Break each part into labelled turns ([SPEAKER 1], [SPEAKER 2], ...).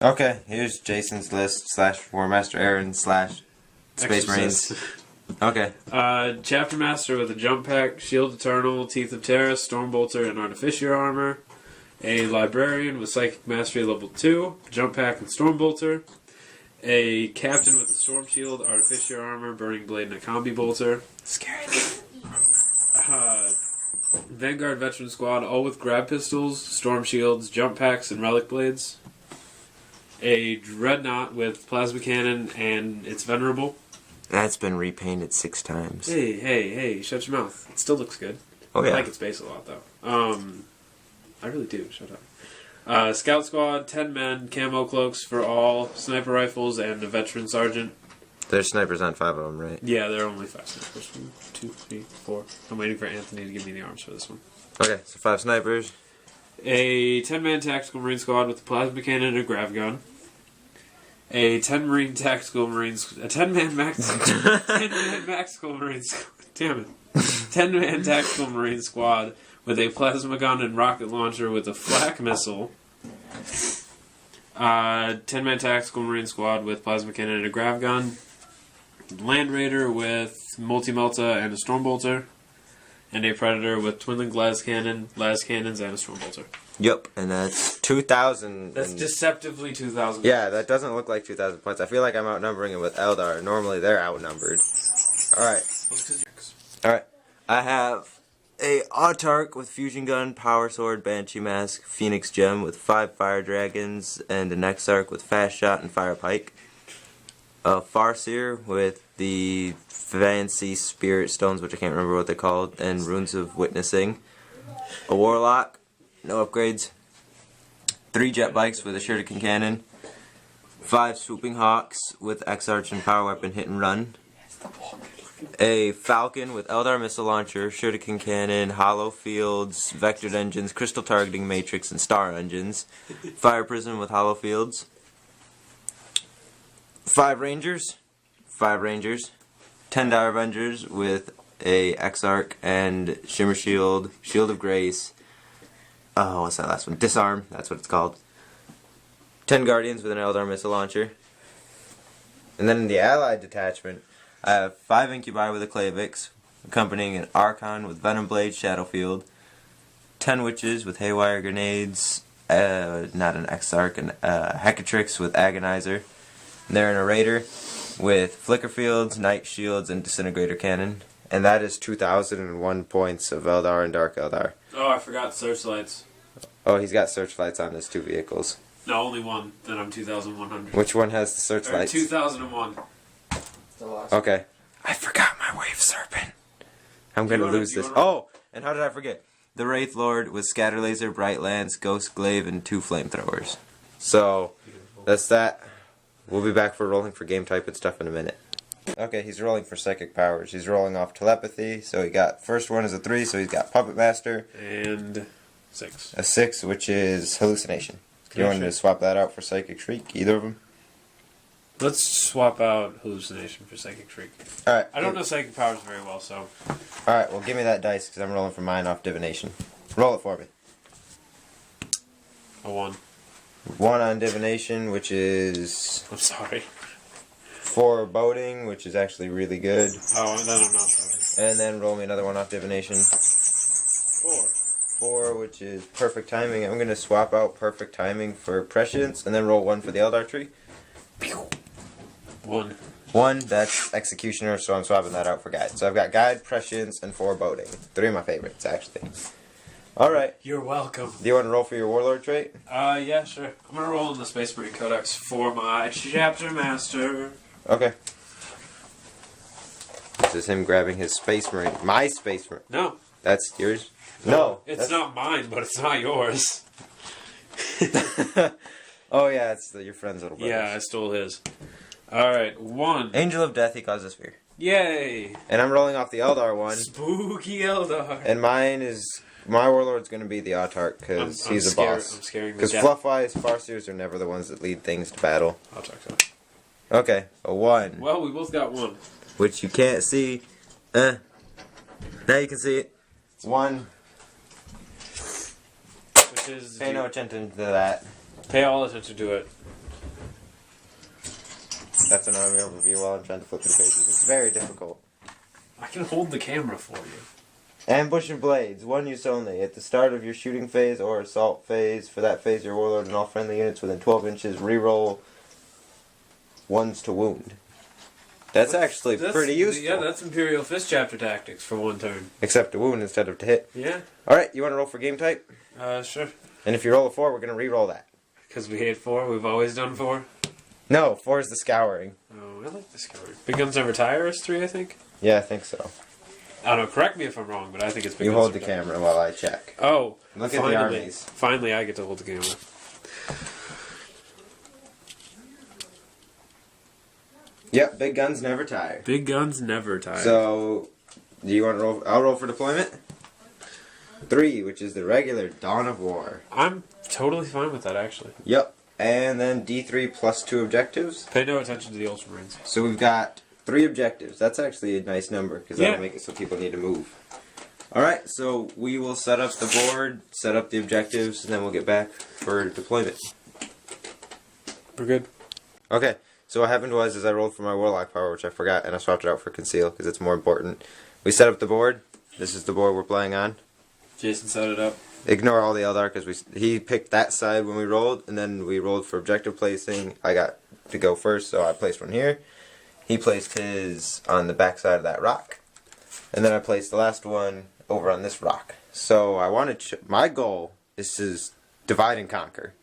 [SPEAKER 1] Okay, here's Jason's list / War Master Aaron / Space Marines. Okay.
[SPEAKER 2] Chapter Master with a jump pack, Shield Eternal, Teeth of Terra, Stormbolter, and Artificer Armor. A Librarian with Psychic Mastery level 2, jump pack and Stormbolter. A Captain with a Storm Shield, Artificer Armor, Burning Blade, and a Combi Bolter.
[SPEAKER 1] Scary.
[SPEAKER 2] Vanguard Veteran Squad, all with Grab Pistols, Storm Shields, Jump Packs, and Relic Blades. A Dreadnought with Plasma Cannon, and it's Venerable.
[SPEAKER 1] That's been repainted 6 times.
[SPEAKER 2] Hey, shut your mouth. It still looks good.
[SPEAKER 1] Oh, yeah.
[SPEAKER 2] I like its base a lot, though. I really do. Shut up. Scout Squad, 10 men, camo cloaks for all, sniper rifles, and a veteran sergeant.
[SPEAKER 1] There's snipers on 5 of them, right?
[SPEAKER 2] Yeah, there are only 5 snipers. 1, 2, 3, 4. I'm waiting for Anthony to give me the arms for this one.
[SPEAKER 1] Okay, so 5 snipers.
[SPEAKER 2] A 10-man tactical marine squad with a plasma cannon and a grav gun. A 10-man tactical marine squad. 10-man tactical marine squad. Damn it. 10-man tactical marine squad with a plasma gun and rocket launcher with a flak missile. 10-man tactical marine squad with plasma cannon and a grav gun. Land Raider with multi-melta and a Stormbolter. And a Predator with twin-link las cannons, and a Stormbolter.
[SPEAKER 1] Yep, and that's 2,000.
[SPEAKER 2] That's deceptively 2,000.
[SPEAKER 1] Yeah, that doesn't look like 2,000 points. I feel like I'm outnumbering it with Eldar. Normally they're outnumbered. Alright, I have a Autarch with Fusion Gun, Power Sword, Banshee Mask, Phoenix Gem with 5 Fire Dragons, and an Exarch with Fast Shot and Fire Pike. A Farseer with the fancy Spirit Stones, which I can't remember what they're called, and Runes of Witnessing. A Warlock, no upgrades. 3 Jet Bikes with a Shuriken Cannon. 5 Swooping Hawks with Exarch and Power Weapon Hit and Run. A Falcon with Eldar Missile Launcher, Shuriken Cannon, Hollow Fields, Vectored Engines, Crystal Targeting Matrix, and Star Engines. Fire Prism with Hollow Fields. 5 Rangers. 10 Dire Avengers with a Exarch and Shimmer Shield, Shield of Grace. Oh, what's that last one? Disarm, that's what it's called. 10 Guardians with an Eldar Missile Launcher. And then in the Allied detachment, I have 5 Incubi with a Clavix, accompanying an Archon with Venom Blade, Shadowfield. 10 Witches with Haywire Grenades, not an Exarch, an Hecatrix with Agonizer. And they're in a Raider with Flicker Fields, Night Shields, and Disintegrator Cannon. And that is 2,001 points of Eldar and Dark Eldar.
[SPEAKER 2] Oh, I forgot Searchlights.
[SPEAKER 1] Oh, he's got searchlights on his 2 vehicles.
[SPEAKER 2] No, only one. Then I'm 2,100.
[SPEAKER 1] Which one has the searchlights?
[SPEAKER 2] 2,001.
[SPEAKER 1] Okay. I forgot my Wave Serpent. I'm going to lose this. Oh, and how did I forget? The Wraith Lord with Scatter Laser, Bright Lance, Ghost Glaive, and 2 Flamethrowers. So, that's that. We'll be back for rolling for game type and stuff in a minute. Okay, he's rolling for Psychic Powers. He's rolling off Telepathy, so he got, first one is a 3, so he's got Puppet Master.
[SPEAKER 2] And 6.
[SPEAKER 1] A 6, which is Hallucination. Do you want to swap that out for Psychic Shriek, either of them?
[SPEAKER 2] Let's swap out Hallucination for Psychic Shriek.
[SPEAKER 1] Alright.
[SPEAKER 2] I don't know Psychic Powers very well, so...
[SPEAKER 1] Alright, well give me that dice, because I'm rolling for mine off Divination. Roll it for me.
[SPEAKER 2] A 1.
[SPEAKER 1] 1 on Divination, which is...
[SPEAKER 2] I'm sorry.
[SPEAKER 1] 4 Boding, which is actually really good.
[SPEAKER 2] Oh, and then I'm not sorry.
[SPEAKER 1] And then roll me another one off Divination. 4, which is Perfect Timing. I'm going to swap out Perfect Timing for Prescience, and then roll 1 for the Eldar tree. 1, that's Executioner, so I'm swapping that out for Guide. So I've got Guide, Prescience, and 4 Boding. 3 of my favorites, actually. Alright.
[SPEAKER 2] You're welcome.
[SPEAKER 1] Do you want to roll for your Warlord trait?
[SPEAKER 2] Yeah, sure. I'm gonna roll in the Space Marine Codex for my Chapter Master.
[SPEAKER 1] Okay. This is him grabbing his Space Marine. My Space Marine.
[SPEAKER 2] No.
[SPEAKER 1] That's yours? No.
[SPEAKER 2] It's not mine, but it's not yours.
[SPEAKER 1] Oh yeah, it's your friend's little brother.
[SPEAKER 2] Yeah, I stole his. Alright, 1.
[SPEAKER 1] Angel of Death, he causes fear.
[SPEAKER 2] Yay!
[SPEAKER 1] And I'm rolling off the Eldar one.
[SPEAKER 2] Spooky Eldar.
[SPEAKER 1] And mine is... My Warlord's going to be the Autarch, because he's a boss.
[SPEAKER 2] I'm scaring the
[SPEAKER 1] Because fluff-wise, Farseers are never the ones that lead things to battle.
[SPEAKER 2] Autarch.
[SPEAKER 1] Okay, a 1.
[SPEAKER 2] Well, we both got 1.
[SPEAKER 1] Which you can't see. Now you can see it. 1.
[SPEAKER 2] Which is...
[SPEAKER 1] Pay no attention to that.
[SPEAKER 2] Pay all attention to it.
[SPEAKER 1] That's an army overview while I'm trying to flip through pages. It's very difficult.
[SPEAKER 2] I can hold the camera for you.
[SPEAKER 1] Ambush and blades, one use only. At the start of your shooting phase or assault phase, for that phase, your warlord and all friendly units within 12 inches reroll ones to wound. That's actually pretty useful.
[SPEAKER 2] Yeah, that's Imperial Fist Chapter Tactics for one turn.
[SPEAKER 1] Except to wound instead of to hit.
[SPEAKER 2] Yeah.
[SPEAKER 1] Alright, you want to roll for game type?
[SPEAKER 2] Sure.
[SPEAKER 1] And if you roll a 4, we're going to re-roll that.
[SPEAKER 2] Because we hate 4, we've always done 4.
[SPEAKER 1] No, 4 is the scouring.
[SPEAKER 2] Oh, I like this card. Big Guns Never Tire is 3, I think.
[SPEAKER 1] Yeah, I think so.
[SPEAKER 2] I don't know, correct me if I'm wrong, but I think it's Big
[SPEAKER 1] You
[SPEAKER 2] Guns
[SPEAKER 1] hold the
[SPEAKER 2] Never Tire.
[SPEAKER 1] camera while I check.
[SPEAKER 2] Oh,
[SPEAKER 1] Look at the armies.
[SPEAKER 2] Finally, I get to hold the camera.
[SPEAKER 1] Yep, big guns never tire.
[SPEAKER 2] Big Guns Never Tire.
[SPEAKER 1] So, do you want to roll? I'll roll for deployment. 3, which is the regular Dawn of War.
[SPEAKER 2] I'm totally fine with that, actually.
[SPEAKER 1] Yep. And then D3 plus 2 objectives.
[SPEAKER 2] Pay no attention to the Ultramarines.
[SPEAKER 1] So we've got 3 objectives. That's actually a nice number, because that'll make it so people need to move. Alright, so we will set up the board, set up the objectives, and then we'll get back for deployment.
[SPEAKER 2] We're good.
[SPEAKER 1] Okay, so what happened was, is I rolled for my Warlock power, which I forgot, and I swapped it out for Conceal, because it's more important. We set up the board. This is the board we're playing on.
[SPEAKER 2] Jason set it up.
[SPEAKER 1] Ignore all the Eldar, because he picked that side when we rolled, and then we rolled for objective placing. I got to go first, so I placed one here. He placed his on the back side of that rock. And then I placed the last one over on this rock. So I wanted my goal is to divide and conquer.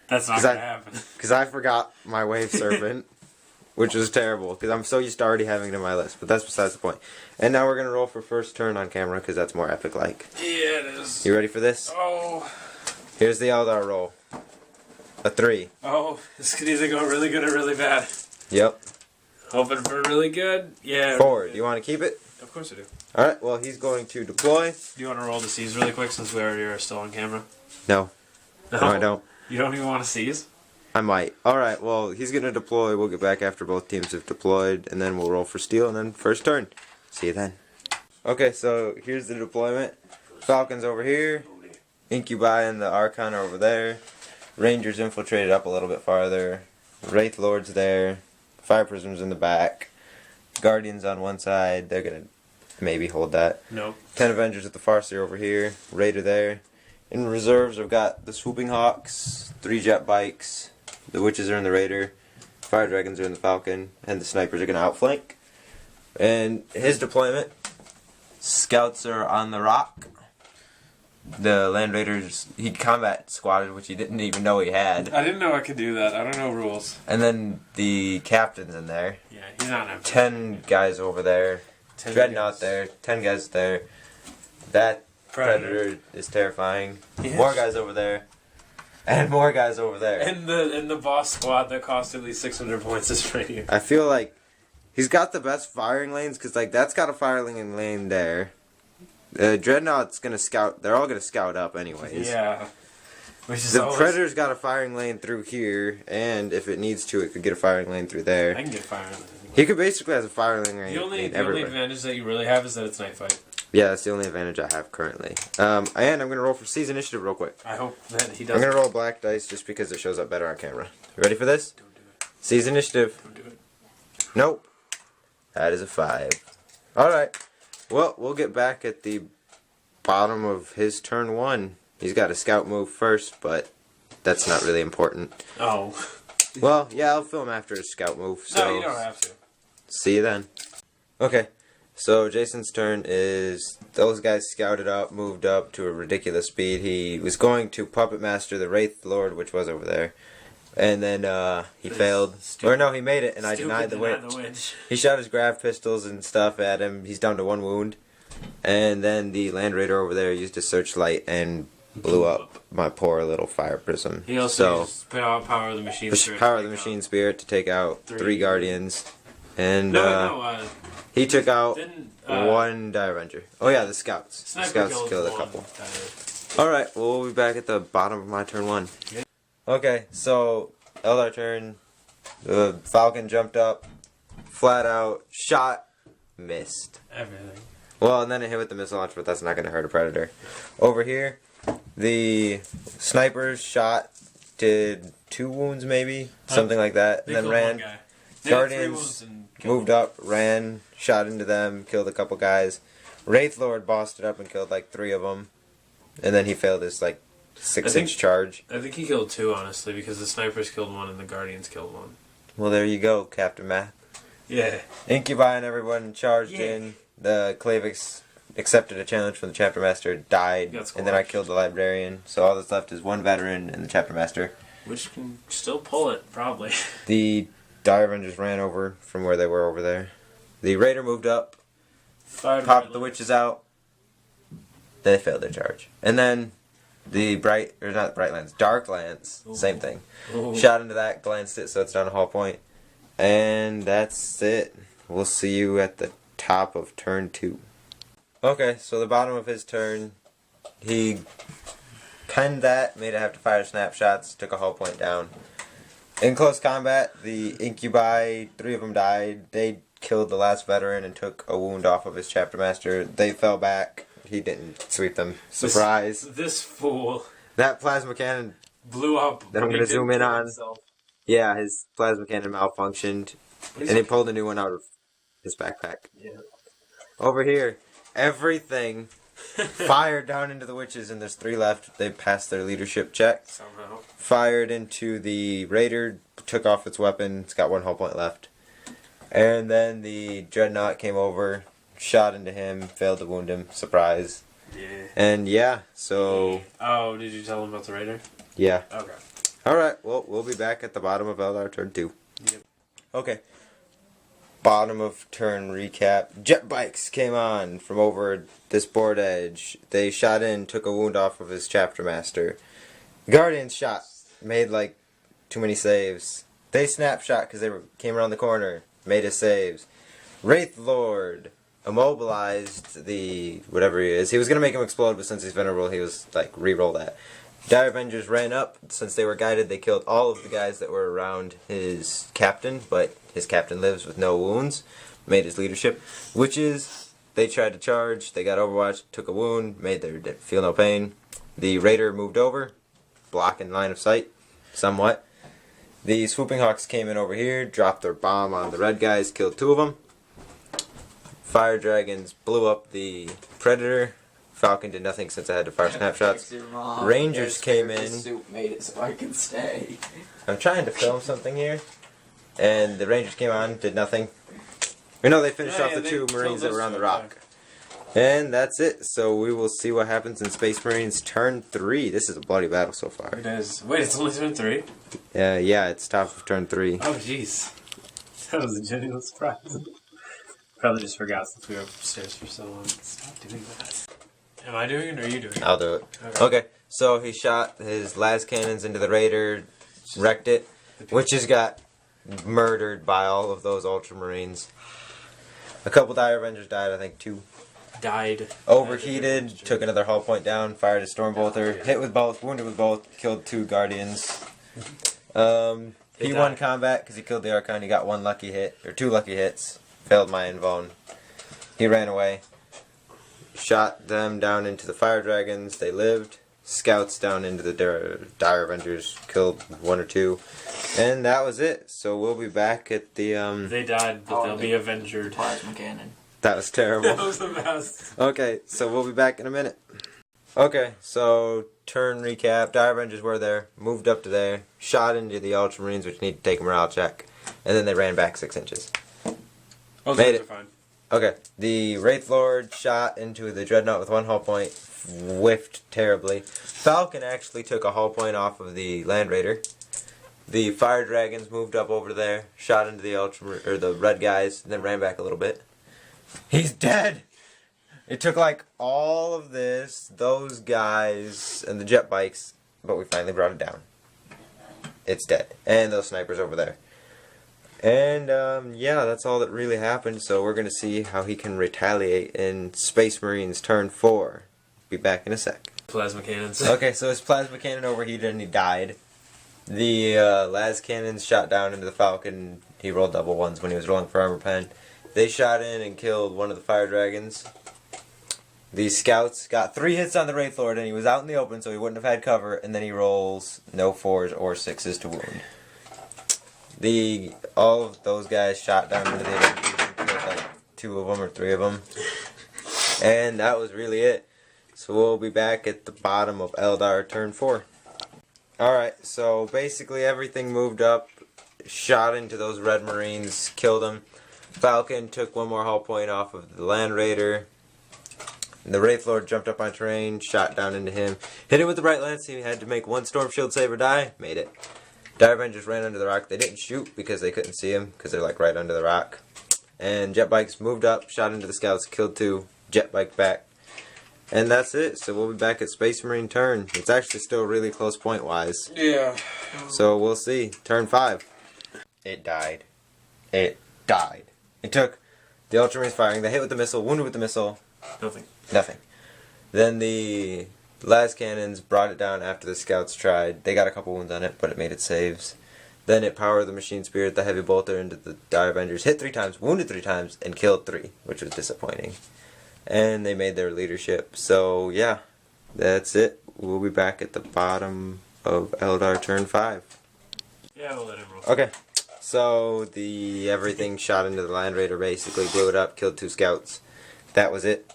[SPEAKER 2] That's not going to happen.
[SPEAKER 1] Because I forgot my Wave Serpent, which was terrible, because I'm so used to already having it in my list. But that's besides the point. And now we're going to roll for first turn on camera, because that's more epic-like.
[SPEAKER 2] Yeah, it is.
[SPEAKER 1] You ready for this?
[SPEAKER 2] Oh.
[SPEAKER 1] Here's the Eldar roll. A 3.
[SPEAKER 2] Oh, this could either go really good or really bad.
[SPEAKER 1] Yep.
[SPEAKER 2] Hoping for really good. Yeah.
[SPEAKER 1] 4. Do you want to keep it?
[SPEAKER 2] Of course I do.
[SPEAKER 1] Alright, well, he's going to deploy.
[SPEAKER 2] Do you want to roll the C's really quick since we already are still on camera?
[SPEAKER 1] No. No, I don't.
[SPEAKER 2] You don't even want to seize?
[SPEAKER 1] I might. Alright, well, he's going to deploy. We'll get back after both teams have deployed, and then we'll roll for steal, and then first turn. See you then. Okay, so here's the deployment. Falcons over here. Incubi and the Archon are over there. Rangers infiltrated up a little bit farther. Wraith Lords there. Fire Prisms in the back. Guardians on one side. They're going to maybe hold that.
[SPEAKER 2] No.
[SPEAKER 1] 10 Avengers at the Farseer over here. Raider there. In reserves, I've got the Swooping Hawks, 3 Jet Bikes. The Witches are in the Raider. Fire Dragons are in the Falcon. And the Snipers are going to outflank. And his deployment. Scouts are on the rock. The Land Raiders, he combat squatted, which he didn't even know he had.
[SPEAKER 2] I didn't know I could do that. I don't know rules.
[SPEAKER 1] And then the captain's in there.
[SPEAKER 2] Yeah, he's on him.
[SPEAKER 1] 10 guys over there.
[SPEAKER 2] 10
[SPEAKER 1] Dreadnought
[SPEAKER 2] guys.
[SPEAKER 1] there. 10 guys there. That Predator is terrifying.
[SPEAKER 2] Yes.
[SPEAKER 1] More guys over there. And more guys over there.
[SPEAKER 2] And the boss squad that cost at least 600 points is right here.
[SPEAKER 1] I feel like he's got the best firing lanes, because like that's got a firing lane there. Dreadnought's gonna scout. They're all gonna scout up anyways.
[SPEAKER 2] Yeah. Which is
[SPEAKER 1] The
[SPEAKER 2] always,
[SPEAKER 1] Predator's got a firing lane through here, and if it needs to, it could get a firing lane through there.
[SPEAKER 2] I can get fired.
[SPEAKER 1] He could basically has a firing lane.
[SPEAKER 2] The only
[SPEAKER 1] everywhere.
[SPEAKER 2] advantage that you really have is that it's night fight.
[SPEAKER 1] Yeah, that's the only advantage I have currently. And I'm gonna roll for Seize Initiative real quick.
[SPEAKER 2] I hope that he does.
[SPEAKER 1] I'm gonna roll black dice just because it shows up better on camera. You ready for this?
[SPEAKER 2] Don't do it.
[SPEAKER 1] Seize Initiative.
[SPEAKER 2] Don't do it.
[SPEAKER 1] Nope. That is a 5. Alright. Well, we'll get back at the bottom of his turn 1. He's got a scout move first, but that's not really important.
[SPEAKER 2] Oh.
[SPEAKER 1] Well, yeah, I'll film after his scout move. So
[SPEAKER 2] No, you don't have to.
[SPEAKER 1] see you then. Okay. So Jason's turn is those guys scouted up, moved up to a ridiculous speed. He was going to puppet master the Wraith Lord, which was over there. And then he failed. Or no, he made it, and I denied the witch. He shot his grav pistols and stuff at him. He's down to 1 wound. And then the Land Raider over there used a searchlight and blew up my poor little fire prism.
[SPEAKER 2] He also used power of the machine spirit.
[SPEAKER 1] Power of the machine spirit to take out 3 guardians. And he took out one Die Avenger. Oh yeah, the scouts. The scouts killed a couple. Alright, well we'll be back at the bottom of my turn 1.
[SPEAKER 2] Yeah.
[SPEAKER 1] Okay, so Eldar turn. The Falcon jumped up, flat out, shot, missed.
[SPEAKER 2] Everything.
[SPEAKER 1] Well, and then it hit with the missile launcher, but that's not going to hurt a Predator. Over here, the snipers shot, did 2 wounds maybe, something like that, and then ran. Guardians moved up, ran, shot into them, killed a couple guys. Wraith Lord bossed it up and killed like 3 of them. And then he failed his like 6-inch charge.
[SPEAKER 2] I think he killed 2, honestly, because the snipers killed 1 and the Guardians killed 1.
[SPEAKER 1] Well, there you go, Captain Math.
[SPEAKER 2] Yeah.
[SPEAKER 1] Incubi and everyone charged in. The Clavix accepted a challenge from the Chapter Master, died, and then I killed the Librarian. So all that's left is 1 veteran and the Chapter Master.
[SPEAKER 2] Which can still pull it, probably.
[SPEAKER 1] The Dire Avengers ran over from where they were over there. The Raider moved up, popped the witches out. They failed their charge. And then the Dark Lance, same thing.
[SPEAKER 2] Ooh.
[SPEAKER 1] Shot into that, glanced it, so it's down a hull point. And that's it. We'll see you at the top of turn 2. Okay, so the bottom of his turn, he penned that, made it have to fire snapshots, took a hull point down. In close combat, the Incubi, 3 of them died. They killed the last veteran and took a wound off of his Chapter Master. They fell back. He didn't sweep them. Surprise.
[SPEAKER 2] This fool.
[SPEAKER 1] That plasma cannon
[SPEAKER 2] blew up.
[SPEAKER 1] that I'm going to zoom in on. Yeah, his plasma cannon malfunctioned. And he pulled a new one out of his backpack.
[SPEAKER 2] Yeah.
[SPEAKER 1] Over here, everything fired down into the witches, and there's 3 left. They passed their leadership check.
[SPEAKER 2] Somehow.
[SPEAKER 1] Fired into the Raider, took off its weapon. It's got 1 hull point left. And then the Dreadnought came over, shot into him, failed to wound him. Surprise.
[SPEAKER 2] Yeah.
[SPEAKER 1] And yeah, so...
[SPEAKER 2] Oh, did you tell him about the Raider?
[SPEAKER 1] Yeah.
[SPEAKER 2] Okay.
[SPEAKER 1] Alright, well, we'll be back at the bottom of Eldar turn 2.
[SPEAKER 2] Yep.
[SPEAKER 1] Okay. Bottom of turn recap. Jet bikes came on from over this board edge. They shot in, took a wound off of his Chapter Master. Guardians shot, made like too many saves. They snapshot because they came around the corner, made his saves. Wraith Lord immobilized the whatever he is. He was gonna make him explode, but since he's venerable, he was like re-roll that. Dire Avengers ran up. Since they were guided, they killed all of the guys that were around his captain, but his captain lives with no wounds. Made his leadership. Witches, they tried to charge. They got overwatched, took a wound, made their feel no pain. The Raider moved over, blocking line of sight, somewhat. The Swooping Hawks came in over here, dropped their bomb on the red guys, killed 2 of them. Fire Dragons blew up the Predator. Falcon did nothing since I had to fire snapshots. Rangers came in.
[SPEAKER 3] Soup made it so I can stay.
[SPEAKER 1] I'm trying to film something here. And the Rangers came on, did nothing. We know they finished off the 2 Marines that were on the rock. And that's it. So we will see what happens in Space Marines turn 3. This is a bloody battle so far.
[SPEAKER 2] It is. Wait, it's only turn 3?
[SPEAKER 1] Yeah, it's top of turn 3.
[SPEAKER 2] Oh, jeez. That was a genuine surprise. Probably just forgot since we were upstairs for so long. Stop doing that. Am I doing it or are you doing it?
[SPEAKER 1] I'll do it. Okay, so he shot his las cannons into the Raider, wrecked it. Witches got murdered by all of those Ultramarines. A couple Dire Avengers died, I think 2.
[SPEAKER 2] Died.
[SPEAKER 1] Overheated, took another hull point down, fired a Stormbolter, hit with both, wounded with both, killed 2 Guardians. He won combat because he killed the Archon. He got 1 lucky hit, or 2 lucky hits. Failed my Invone. He ran away. Shot them down into the Fire Dragons. They lived. Scouts down into the Dire Avengers. Killed 1 or 2. And that was it. So we'll be back at the...
[SPEAKER 2] They died, but they'll be avenged.
[SPEAKER 3] Plasma cannon.
[SPEAKER 1] That was terrible.
[SPEAKER 2] That was the best.
[SPEAKER 1] Okay, so we'll be back in a minute. Okay, so turn recap. Dire Avengers were there. Moved up to there. Shot into the Ultramarines, which need to take a morale check. And then they ran back 6 inches.
[SPEAKER 2] Oh,
[SPEAKER 1] Made it.
[SPEAKER 2] Fine.
[SPEAKER 1] Okay, the Wraith Lord shot into the Dreadnought with 1 hull point, whiffed terribly. Falcon actually took a hull point off of the Land Raider. The Fire Dragons moved up over there, shot into the red guys, and then ran back a little bit. He's dead! It took like all of this, those guys, and the jet bikes, but we finally brought it down. It's dead. And those snipers over there. And, yeah, that's all that really happened, so we're going to see how he can retaliate in Space Marines turn 4. Be back in a sec.
[SPEAKER 2] Plasma cannons.
[SPEAKER 1] Okay, so his plasma cannon overheated and he died. The, las cannons shot down into the Falcon. He rolled double ones when he was rolling for armor pen. They shot in and killed 1 of the Fire Dragons. The Scouts got 3 hits on the Wraith Lord, and he was out in the open, so he wouldn't have had cover, and then he rolls no 4s or 6s to wound. all of those guys shot down into the Avengers and killed like 2 of them or 3 of them. And that was really it. So we'll be back at the bottom of Eldar turn 4. Alright, so basically everything moved up, shot into those red marines, killed them. Falcon took 1 more hull point off of the Land Raider. The Wraith Lord jumped up on terrain, shot down into him, hit him with the Bright Lance. He had to make 1 Storm Shield save or die. Made it. Dire Avengers ran under the rock. They didn't shoot because they couldn't see him because they're like right under the rock. And jet bikes moved up, shot into the scouts, killed 2, jet bike back. And that's it. So we'll be back at Space Marine turn. It's actually still really close point wise.
[SPEAKER 2] Yeah.
[SPEAKER 1] So we'll see. Turn 5. It died. It died. It took the Ultramarines firing. They hit with the missile, wounded with the missile. Nothing. Then the las cannons brought it down after the scouts tried. They got a couple wounds on it, but it made it saves. Then it powered the machine spirit, the heavy bolter, into the Dire Avengers. Hit 3 times, wounded 3 times, and killed 3, which was disappointing. And they made their leadership. So yeah, that's it. We'll be back at the bottom of Eldar turn 5.
[SPEAKER 2] Yeah, we'll let him roll.
[SPEAKER 1] Okay. So everything shot into the Land Raider, basically blew it up, killed 2 scouts. That was it.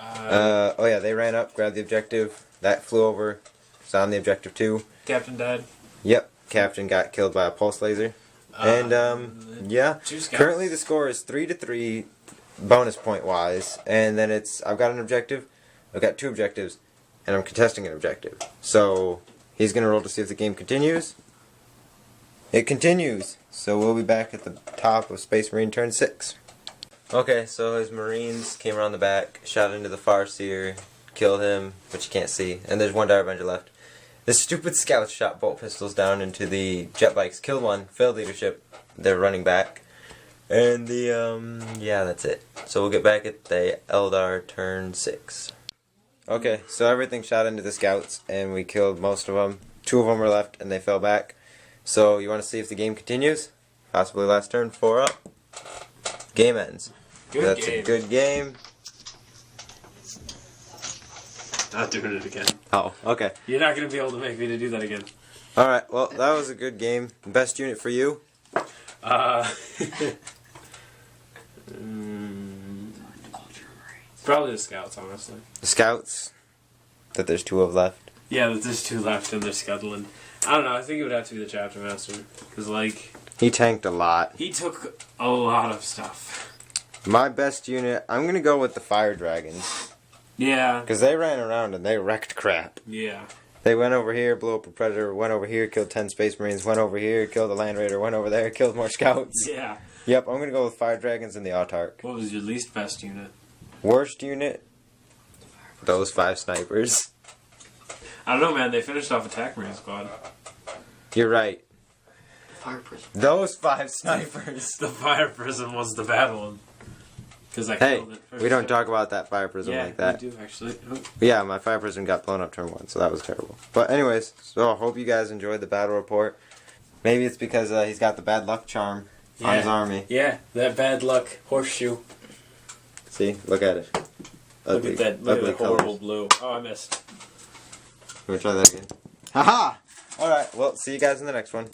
[SPEAKER 1] Oh yeah, they ran up, grabbed the objective. That flew over. It's on the objective too.
[SPEAKER 2] Captain died.
[SPEAKER 1] Yep, Captain got killed by a pulse laser. And yeah, currently the score is 3-3, bonus point wise. And then I've got an objective, I've got 2 objectives, and I'm contesting an objective. So he's gonna roll to see if the game continues. It continues. So we'll be back at the top of Space Marine turn 6. Okay, so his Marines came around the back, shot into the Farseer, killed him, which you can't see, and there's 1 Dire Avenger left. The stupid scouts shot bolt pistols down into the jet bikes, killed 1, failed leadership, they're running back. And yeah, that's it. So we'll get back at the Eldar turn 6. Okay, so everything shot into the scouts, and we killed most of them. 2 of them were left, and they fell back. So you want to see if the game continues? Possibly last turn, 4 up. Game ends. That's a good game.
[SPEAKER 2] Not doing it again.
[SPEAKER 1] Oh, okay.
[SPEAKER 2] You're not going to be able to make me to do that again.
[SPEAKER 1] Alright, well, that was a good game. Best unit for you?
[SPEAKER 2] Probably the scouts, honestly.
[SPEAKER 1] The scouts? That there's 2 of left?
[SPEAKER 2] Yeah, there's 2 left and they're scuttling. I don't know, I think it would have to be the chapter master. Because, like...
[SPEAKER 1] He tanked a lot.
[SPEAKER 2] He took a lot of stuff.
[SPEAKER 1] My best unit, I'm going to go with the Fire Dragons.
[SPEAKER 2] Yeah.
[SPEAKER 1] Because they ran around and they wrecked crap.
[SPEAKER 2] Yeah.
[SPEAKER 1] They went over here, blew up a Predator, went over here, killed 10 Space Marines, went over here, killed a Land Raider, went over there, killed more scouts.
[SPEAKER 2] Yeah.
[SPEAKER 1] Yep, I'm going to go with Fire Dragons and the Autarch.
[SPEAKER 2] What was your least best unit?
[SPEAKER 1] Worst unit? Those 5 snipers.
[SPEAKER 2] I don't know, man. They finished off Attack Marine Squad.
[SPEAKER 1] You're right.
[SPEAKER 3] Fire prison.
[SPEAKER 1] Those 5 snipers.
[SPEAKER 2] The Fire Prism was the bad one. Because I
[SPEAKER 1] Hey,
[SPEAKER 2] killed it.
[SPEAKER 1] we don't talk about that Fire Prism like that.
[SPEAKER 2] Yeah, we do, actually. Oh.
[SPEAKER 1] Yeah, my Fire Prism got blown up turn 1, so that was terrible. But anyways, so I hope you guys enjoyed the battle report. Maybe it's because he's got the bad luck charm on his army.
[SPEAKER 2] Yeah, that bad luck horseshoe.
[SPEAKER 1] See? Look at it. Ugly,
[SPEAKER 2] Look at that
[SPEAKER 1] ugly
[SPEAKER 2] horrible
[SPEAKER 1] colors.
[SPEAKER 2] blue. Oh, I missed.
[SPEAKER 1] Can we try that again? Haha! Alright, well, see you guys in the next one.